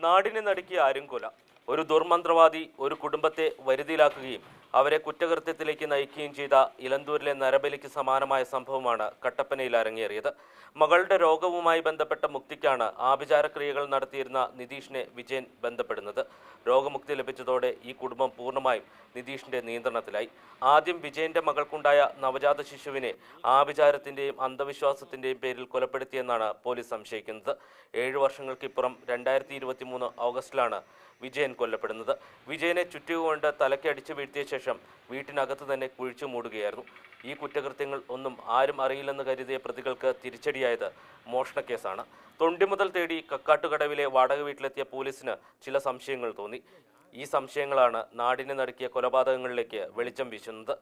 നാടിനെ നടുക്കിയ ആര്യംകൊല. ഒരു ദുർമന്ത്രവാദി ഒരു കുടുംബത്തെ വരുതിയിലാക്കുകയും അവരെ കുറ്റകൃത്യത്തിലേക്ക് നയിക്കുകയും ചെയ്ത ഇലന്തൂരിലെ നരബലിക്ക് സമാനമായ സംഭവമാണ് കട്ടപ്പനയിൽ അരങ്ങേറിയത്. മകളുടെ രോഗവുമായി ബന്ധപ്പെട്ട മുക്തിക്കാണ് ആഭിചാരക്രിയകൾ നടത്തിയിരുന്ന നിതീഷിനെ വിജയൻ ബന്ധപ്പെടുന്നത്. രോഗമുക്തി ലഭിച്ചതോടെ ഈ കുടുംബം പൂർണ്ണമായും നിതീഷിന്റെ നിയന്ത്രണത്തിലായി. ആദ്യം വിജയന്റെ മകൾക്കുണ്ടായ നവജാത ശിശുവിനെ ആഭിചാരത്തിന്റെയും അന്ധവിശ്വാസത്തിന്റെയും പേരിൽ കൊലപ്പെടുത്തിയെന്നാണ് പോലീസ് സംശയിക്കുന്നത്. 7 വർഷങ്ങൾക്കിപ്പുറം 2023 ഓഗസ്റ്റിലാണ് വിജയൻ കൊല്ലപ്പെടുന്നത്. വിജയനെ ചുറ്റുകൊണ്ട് തലയ്ക്ക് അടിച്ചു വീഴ്ത്തിയ ശേഷം വീട്ടിനകത്ത് തന്നെ കുഴിച്ചു മൂടുകയായിരുന്നു. ഈ കുറ്റകൃത്യങ്ങൾ ഒന്നും ആരും അറിയില്ലെന്ന് കരുതിയ പ്രതികൾക്ക് തിരിച്ചടിയായത് മോഷണക്കേസാണ്. തൊണ്ടി മുതൽ തേടി കക്കാട്ടുകടവിലെ വാടക വീട്ടിലെത്തിയ പോലീസിന് ചില സംശയങ്ങൾ തോന്നി. ഈ സംശയങ്ങളാണ് നാടിനെ നടുക്കിയ കൊലപാതകങ്ങളിലേക്ക് വെളിച്ചം വീശുന്നത്.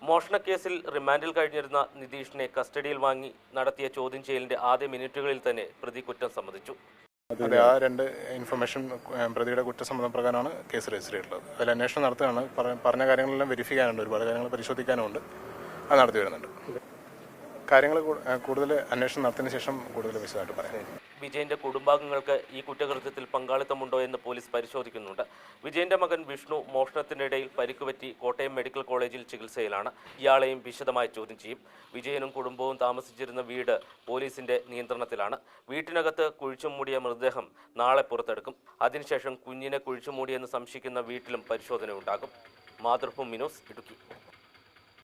മോഷണക്കേസിൽ റിമാൻഡിൽ കഴിഞ്ഞിരുന്ന നിതീഷിനെ കസ്റ്റഡിയിൽ വാങ്ങി നടത്തിയ ചോദ്യം ചെയ്യലിന്റെ ആദ്യ മിനിറ്റുകളിൽ തന്നെ പ്രതി കുറ്റം സമ്മതിച്ചു. അതെ, ആ 2 ഇൻഫർമേഷൻ പ്രതിയുടെ കുറ്റസമ്മതം പ്രകാരമാണ് കേസ് രജിസ്റ്റർ ചെയ്തിട്ടുള്ളത്. അതിൽ അന്വേഷണം നടത്തുകയാണ്. പറഞ്ഞ കാര്യങ്ങളെല്ലാം വെരിഫൈ ചെയ്യാനുണ്ട്, ഒരുപാട് കാര്യങ്ങൾ പരിശോധിക്കാനുണ്ട്. അത് നടത്തി വരുന്നുണ്ട്. കാര്യങ്ങൾ കൂടുതൽ അന്വേഷണം നടത്തിയതിനു ശേഷം കൂടുതൽ വിശദമായിട്ട് പറയാം. വിജയന്റെ കുടുംബാംഗങ്ങൾക്ക് ഈ കുറ്റകൃത്യത്തിൽ പങ്കാളിത്തമുണ്ടോ എന്ന് പോലീസ് പരിശോധിക്കുന്നുണ്ട്. വിജയന്റെ മകൻ വിഷ്ണു മോഷണത്തിനിടയിൽ പരിക്കുപറ്റി കോട്ടയം മെഡിക്കൽ കോളേജിൽ ചികിത്സയിലാണ്. ഇയാളെയും വിശദമായി ചോദ്യം ചെയ്യും. വിജയനും കുടുംബവും താമസിച്ചിരുന്ന വീട് പോലീസിന്റെ നിയന്ത്രണത്തിലാണ്. വീട്ടിനകത്ത് കുഴിച്ചുമൂടിയ മൃതദേഹം നാളെ പുറത്തെടുക്കും. അതിനുശേഷം കുഞ്ഞിനെ കുഴിച്ചുമൂടിയെന്ന് സംശയിക്കുന്ന വീട്ടിലും പരിശോധന ഉണ്ടാകും. മാതൃഭൂമി ന്യൂസ്, ഇടുക്കി.